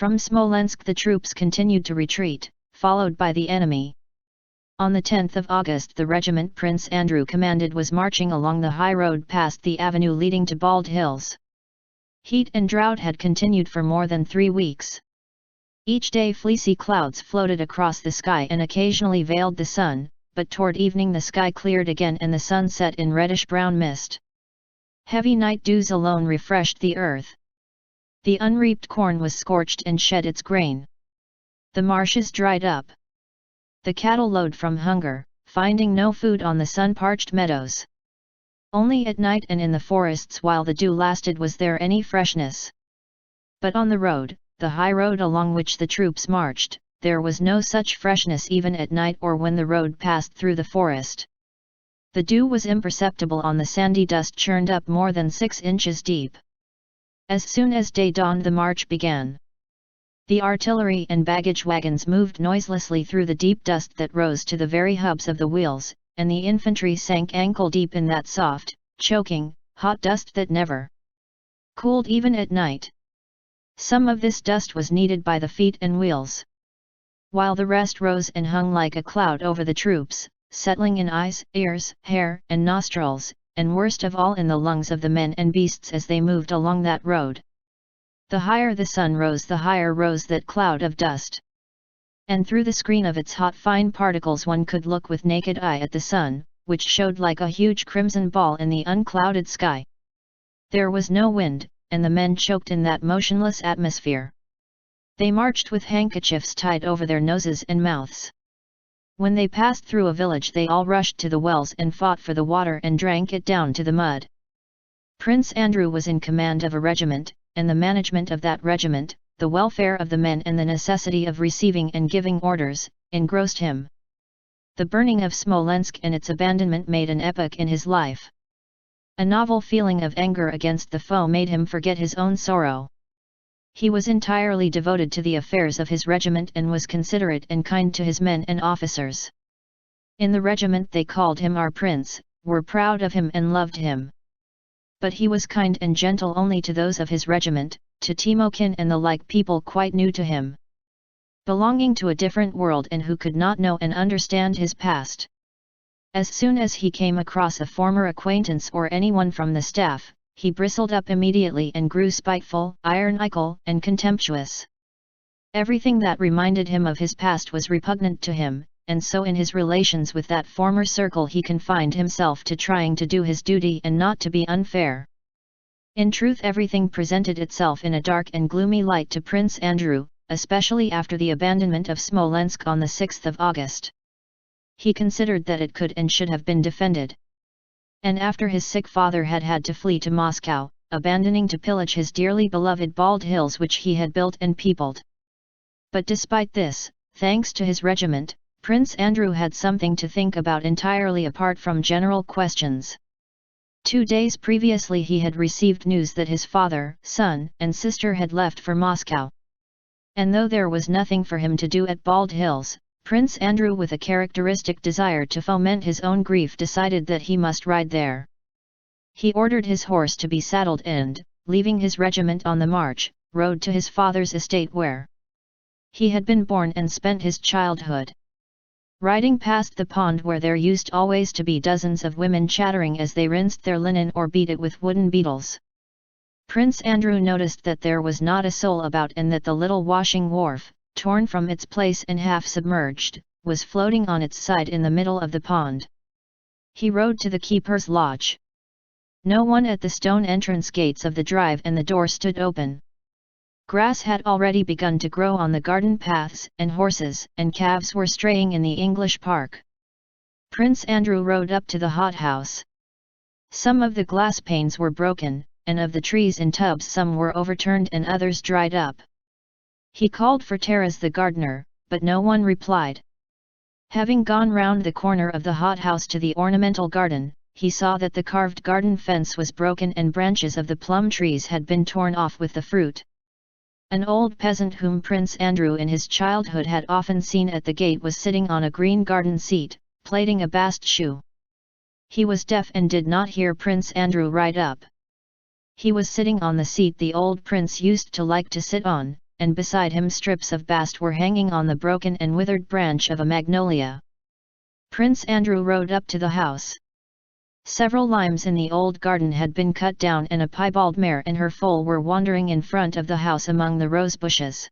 From Smolensk the troops continued to retreat, followed by the enemy. On the 10th of August the regiment Prince Andrew commanded was marching along the high road past the avenue leading to Bald Hills. Heat and drought had continued for more than 3 weeks. Each day fleecy clouds floated across the sky and occasionally veiled the sun, but toward evening the sky cleared again and the sun set in reddish-brown mist. Heavy night dews alone refreshed the earth. The unreaped corn was scorched and shed its grain. The marshes dried up. The cattle lowed from hunger, finding no food on the sun-parched meadows. Only at night and in the forests while the dew lasted was there any freshness. But on the road, the high road along which the troops marched, there was no such freshness even at night or when the road passed through the forest. The dew was imperceptible on the sandy dust churned up more than 6 inches deep. As soon as day dawned the march began. The artillery and baggage wagons moved noiselessly through the deep dust that rose to the very hubs of the wheels, and the infantry sank ankle-deep in that soft, choking, hot dust that never cooled even at night. Some of this dust was needed by the feet and wheels, while the rest rose and hung like a cloud over the troops, settling in eyes, ears, hair, and nostrils, and worst of all in the lungs of the men and beasts as they moved along that road. The higher the sun rose the higher rose that cloud of dust. And through the screen of its hot fine particles one could look with naked eye at the sun, which showed like a huge crimson ball in the unclouded sky. There was no wind, and the men choked in that motionless atmosphere. They marched with handkerchiefs tied over their noses and mouths. When they passed through a village they all rushed to the wells and fought for the water and drank it down to the mud. Prince Andrew was in command of a regiment, and the management of that regiment, the welfare of the men and the necessity of receiving and giving orders, engrossed him. The burning of Smolensk and its abandonment made an epoch in his life. A novel feeling of anger against the foe made him forget his own sorrow. He was entirely devoted to the affairs of his regiment and was considerate and kind to his men and officers. In the regiment they called him our prince, were proud of him and loved him. But he was kind and gentle only to those of his regiment, to Timokhin and the like people quite new to him, belonging to a different world and who could not know and understand his past. As soon as he came across a former acquaintance or anyone from the staff, he bristled up immediately and grew spiteful, ironical, and contemptuous. Everything that reminded him of his past was repugnant to him, and so in his relations with that former circle he confined himself to trying to do his duty and not to be unfair. In truth everything presented itself in a dark and gloomy light to Prince Andrew, especially after the abandonment of Smolensk on the 6th of August. He considered that it could and should have been defended. And after his sick father had had to flee to Moscow, abandoning to pillage his dearly beloved Bald Hills which he had built and peopled. But despite this, thanks to his regiment, Prince Andrew had something to think about entirely apart from general questions. 2 days previously he had received news that his father, son, and sister had left for Moscow. And though there was nothing for him to do at Bald Hills, Prince Andrew with a characteristic desire to foment his own grief decided that he must ride there. He ordered his horse to be saddled and, leaving his regiment on the march, rode to his father's estate where he had been born and spent his childhood. Riding past the pond where there used always to be dozens of women chattering as they rinsed their linen or beat it with wooden beetles, Prince Andrew noticed that there was not a soul about and that the little washing wharf, torn from its place and half submerged, was floating on its side in the middle of the pond. He rode to the keeper's lodge. No one at the stone entrance gates of the drive and the door stood open. Grass had already begun to grow on the garden paths and horses and calves were straying in the English park. Prince Andrew rode up to the hothouse. Some of the glass panes were broken, and of the trees in tubs some were overturned and others dried up. He called for Taras the gardener, but no one replied. Having gone round the corner of the hothouse to the ornamental garden, he saw that the carved garden fence was broken and branches of the plum trees had been torn off with the fruit. An old peasant whom Prince Andrew in his childhood had often seen at the gate was sitting on a green garden seat, plaiting a bast shoe. He was deaf and did not hear Prince Andrew ride up. He was sitting on the seat the old prince used to like to sit on, and beside him strips of bast were hanging on the broken and withered branch of a magnolia. Prince Andrew rode up to the house. Several limes in the old garden had been cut down and a piebald mare and her foal were wandering in front of the house among the rose bushes.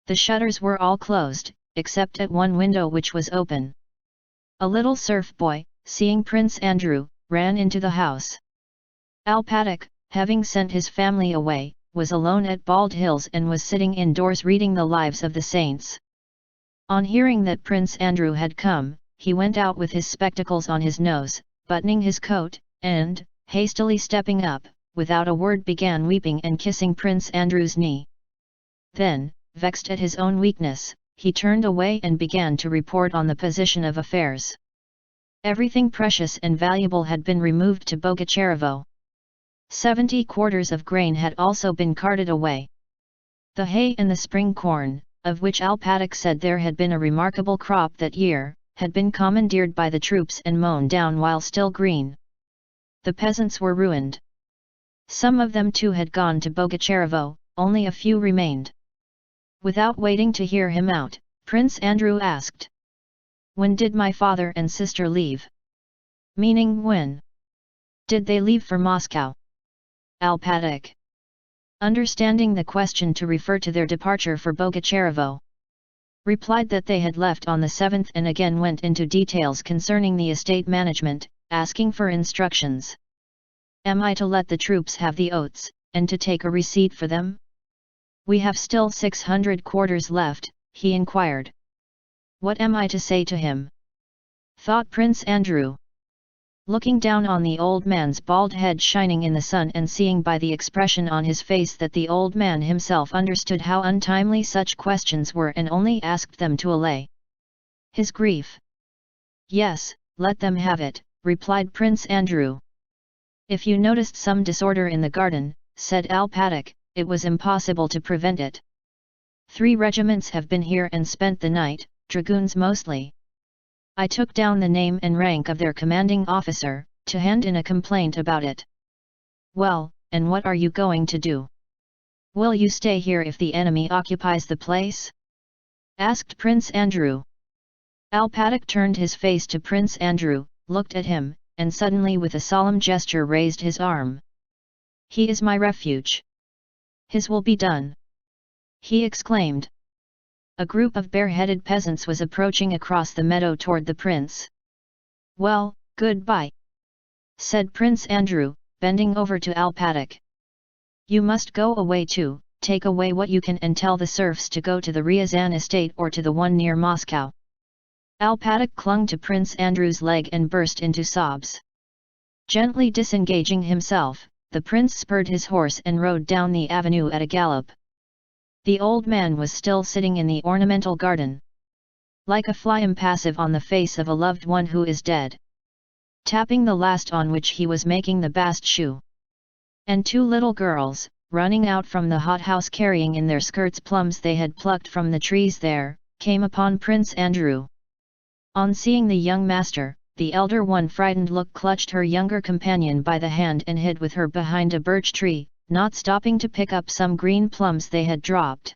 The shutters were all closed, except at one window which was open. A little serf boy, seeing Prince Andrew, ran into the house. Alpatic, having sent his family away, was alone at Bald Hills and was sitting indoors reading the lives of the saints. On hearing that Prince Andrew had come, he went out with his spectacles on his nose, buttoning his coat, and, hastily stepping up, without a word began weeping and kissing Prince Andrew's knee. Then, vexed at his own weakness, he turned away and began to report on the position of affairs. Everything precious and valuable had been removed to Bogacherevo. 70 quarters of grain had also been carted away. The hay and the spring corn, of which Alpatic said there had been a remarkable crop that year, had been commandeered by the troops and mown down while still green. The peasants were ruined. Some of them too had gone to Bogacherevo, only a few remained. Without waiting to hear him out, Prince Andrew asked, "When did my father and sister leave?" Meaning when? Did they leave for Moscow? Alpatic, understanding the question to refer to their departure for Bogacherevo, replied that they had left on the 7th and again went into details concerning the estate management, asking for instructions. "Am I to let the troops have the oats, and to take a receipt for them? We have still 600 quarters left," he inquired. "What am I to say to him?" thought Prince Andrew. Looking down on the old man's bald head shining in the sun and seeing by the expression on his face that the old man himself understood how untimely such questions were and only asked them to allay his grief. "Yes, let them have it," replied Prince Andrew. "If you noticed some disorder in the garden," said Alpatic, "it was impossible to prevent it. 3 regiments have been here and spent the night, dragoons mostly. I took down the name and rank of their commanding officer, to hand in a complaint about it." "Well, and what are you going to do? Will you stay here if the enemy occupies the place?" asked Prince Andrew. Alpatic turned his face to Prince Andrew, looked at him, and suddenly with a solemn gesture raised his arm. "He is my refuge. His will be done," he exclaimed. A group of bare-headed peasants was approaching across the meadow toward the prince. "Well, goodbye," said Prince Andrew, bending over to Alpatic. "You must go away too, take away what you can and tell the serfs to go to the Ryazan estate or to the one near Moscow." Alpatic clung to Prince Andrew's leg and burst into sobs. Gently disengaging himself, the prince spurred his horse and rode down the avenue at a gallop. The old man was still sitting in the ornamental garden, like a fly impassive on the face of a loved one who is dead, tapping the last on which he was making the bast shoe. And 2 little girls, running out from the hothouse carrying in their skirts plums they had plucked from the trees there, came upon Prince Andrew. On seeing the young master, the elder one frightened look clutched her younger companion by the hand and hid with her behind a birch tree, not stopping to pick up some green plums they had dropped.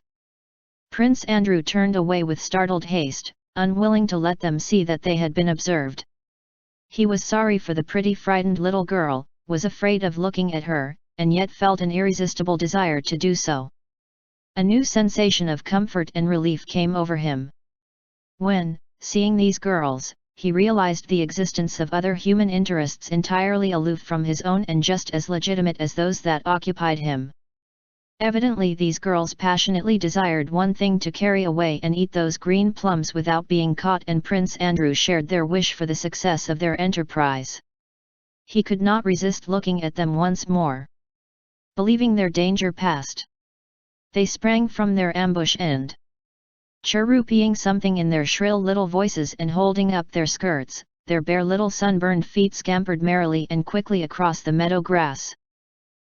Prince Andrew turned away with startled haste, unwilling to let them see that they had been observed. He was sorry for the pretty frightened little girl, was afraid of looking at her, and yet felt an irresistible desire to do so. A new sensation of comfort and relief came over him when, seeing these girls, he realized the existence of other human interests entirely aloof from his own and just as legitimate as those that occupied him. Evidently these girls passionately desired one thing: to carry away and eat those green plums without being caught, and Prince Andrew shared their wish for the success of their enterprise. He could not resist looking at them once more. Believing their danger past, they sprang from their ambush and, chirruping something in their shrill little voices and holding up their skirts, their bare little sunburned feet scampered merrily and quickly across the meadow grass.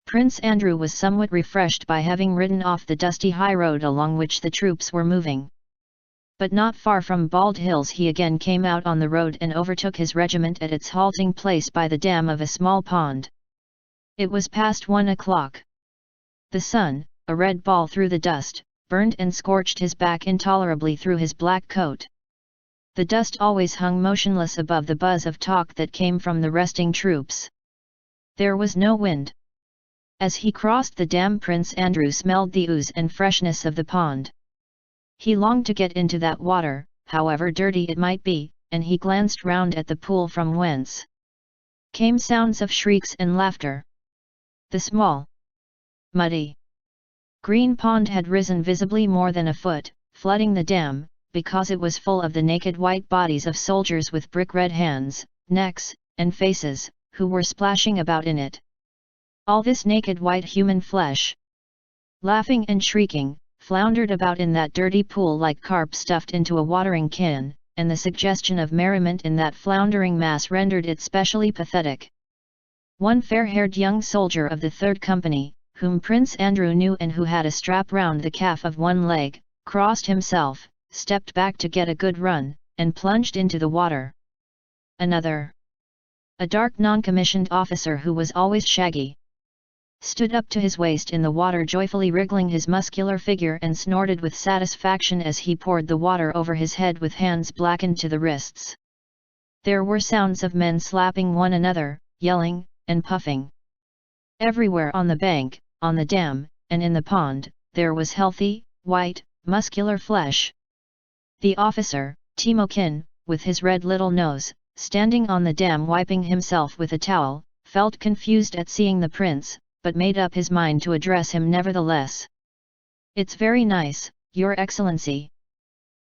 Prince Andrew was somewhat refreshed by having ridden off the dusty highroad along which the troops were moving. But not far from Bald Hills he again came out on the road and overtook his regiment at its halting place by the dam of a small pond. It was past 1 o'clock. The sun, a red ball through the dust, burned and scorched his back intolerably through his black coat. The dust always hung motionless above the buzz of talk that came from the resting troops. There was no wind. As he crossed the dam, Prince Andrew smelled the ooze and freshness of the pond. He longed to get into that water, however dirty it might be, and he glanced round at the pool from whence came sounds of shrieks and laughter. The small, muddy, green pond had risen visibly more than a foot, flooding the dam, because it was full of the naked white bodies of soldiers with brick-red hands, necks, and faces, who were splashing about in it. All this naked white human flesh, laughing and shrieking, floundered about in that dirty pool like carp stuffed into a watering can, and the suggestion of merriment in that floundering mass rendered it specially pathetic. One fair-haired young soldier of the 3rd Company, whom Prince Andrew knew and who had a strap round the calf of one leg, crossed himself, stepped back to get a good run, and plunged into the water. Another, a dark non-commissioned officer who was always shaggy, stood up to his waist in the water, joyfully wriggling his muscular figure, and snorted with satisfaction as he poured the water over his head with hands blackened to the wrists. There were sounds of men slapping one another, yelling, and puffing. Everywhere on the bank, on the dam, and in the pond, there was healthy, white, muscular flesh. The officer, Timokhin, with his red little nose, standing on the dam wiping himself with a towel, felt confused at seeing the prince, but made up his mind to address him nevertheless. "It's very nice, Your Excellency.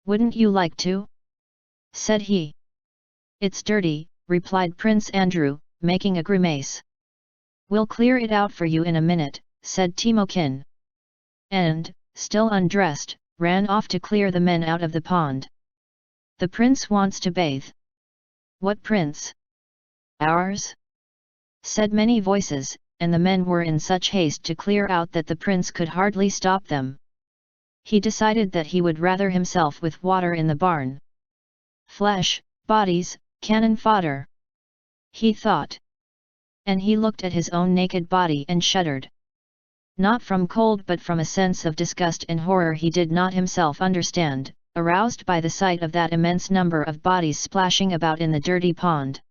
Wouldn't you like to?" said he. "It's dirty," replied Prince Andrew, making a grimace. "We'll clear it out for you in a minute," said Timokhin. And, still undressed, ran off to clear the men out of the pond. "The prince wants to bathe." "What prince?" "Ours?" said many voices, and the men were in such haste to clear out that the prince could hardly stop them. He decided that he would rather himself with water in the barn. "Flesh, bodies, cannon fodder," he thought. And he looked at his own naked body and shuddered. Not from cold but from a sense of disgust and horror he did not himself understand, aroused by the sight of that immense number of bodies splashing about in the dirty pond.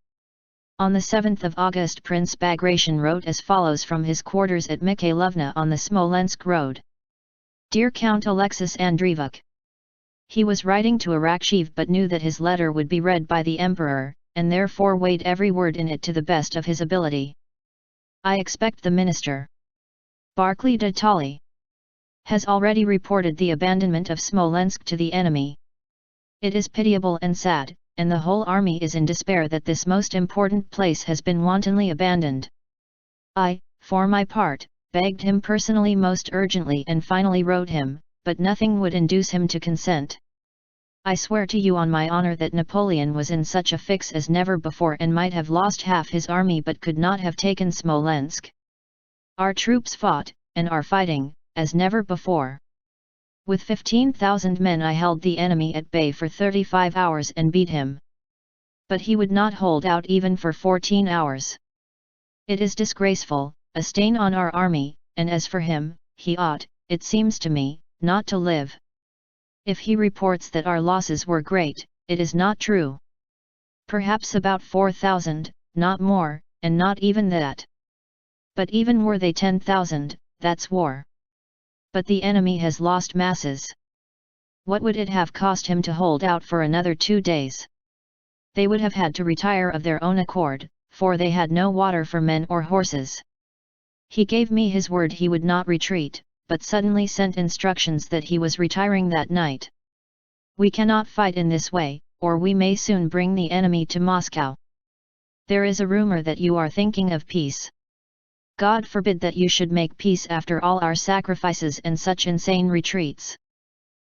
On the 7th of August Prince Bagration wrote as follows from his quarters at Mikhailovna on the Smolensk road. "Dear Count Alexis Andreevich." He was writing to Arakcheev but knew that his letter would be read by the Emperor, and therefore weighed every word in it to the best of his ability. "I expect the Minister, Barclay de Tolly, has already reported the abandonment of Smolensk to the enemy. It is pitiable and sad, and the whole army is in despair that this most important place has been wantonly abandoned. I, for my part, begged him personally most urgently and finally wrote him, but nothing would induce him to consent. I swear to you on my honor that Napoleon was in such a fix as never before and might have lost half his army but could not have taken Smolensk. Our troops fought, and are fighting, as never before. With 15,000 men I held the enemy at bay for 35 hours and beat him. But he would not hold out even for 14 hours. It is disgraceful, a stain on our army, and as for him, he ought, it seems to me, not to live. If he reports that our losses were great, it is not true. Perhaps about 4,000, not more, and not even that. But even were they 10,000, that's war. But the enemy has lost masses. What would it have cost him to hold out for another 2 days? They would have had to retire of their own accord, for they had no water for men or horses. He gave me his word he would not retreat, but suddenly sent instructions that he was retiring that night. We cannot fight in this way, or we may soon bring the enemy to Moscow. There is a rumor that you are thinking of peace. God forbid that you should make peace after all our sacrifices and such insane retreats.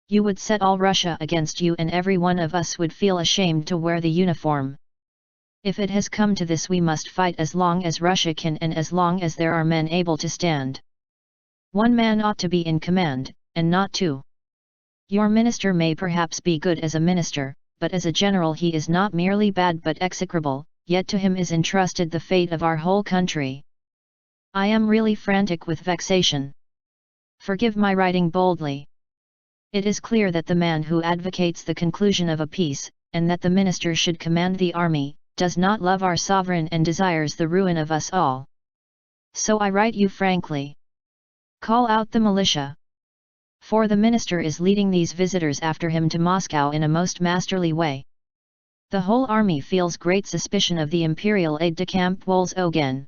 You would set all Russia against you and every one of us would feel ashamed to wear the uniform. If it has come to this we must fight as long as Russia can and as long as there are men able to stand. One man ought to be in command, and not two. Your minister may perhaps be good as a minister, but as a general he is not merely bad but execrable, yet to him is entrusted the fate of our whole country. I am really frantic with vexation. Forgive my writing boldly. It is clear that the man who advocates the conclusion of a peace, and that the minister should command the army, does not love our sovereign and desires the ruin of us all. So I write you frankly. Call out the militia. For the minister is leading these visitors after him to Moscow in a most masterly way. The whole army feels great suspicion of the imperial aide-de-camp Wolzogen.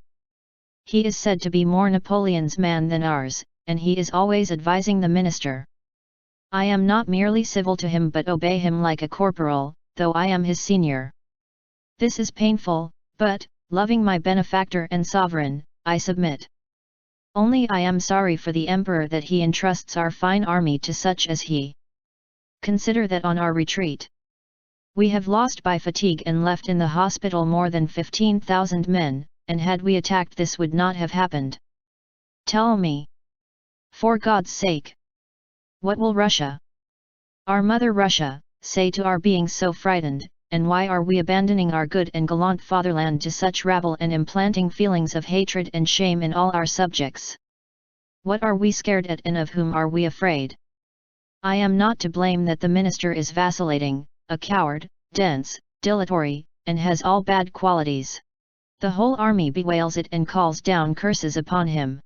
He is said to be more Napoleon's man than ours, and he is always advising the minister. I am not merely civil to him but obey him like a corporal, though I am his senior. This is painful, but, loving my benefactor and sovereign, I submit. Only I am sorry for the emperor that he entrusts our fine army to such as he. Consider that on our retreat, we have lost by fatigue and left in the hospital more than 15,000 men, and had we attacked this would not have happened. Tell me, for God's sake, what will Russia, our mother Russia, say to our being so frightened, and why are we abandoning our good and gallant fatherland to such rabble and implanting feelings of hatred and shame in all our subjects? What are we scared at and of whom are we afraid? I am not to blame that the minister is vacillating, a coward, dense, dilatory, and has all bad qualities. The whole army bewails it and calls down curses upon him.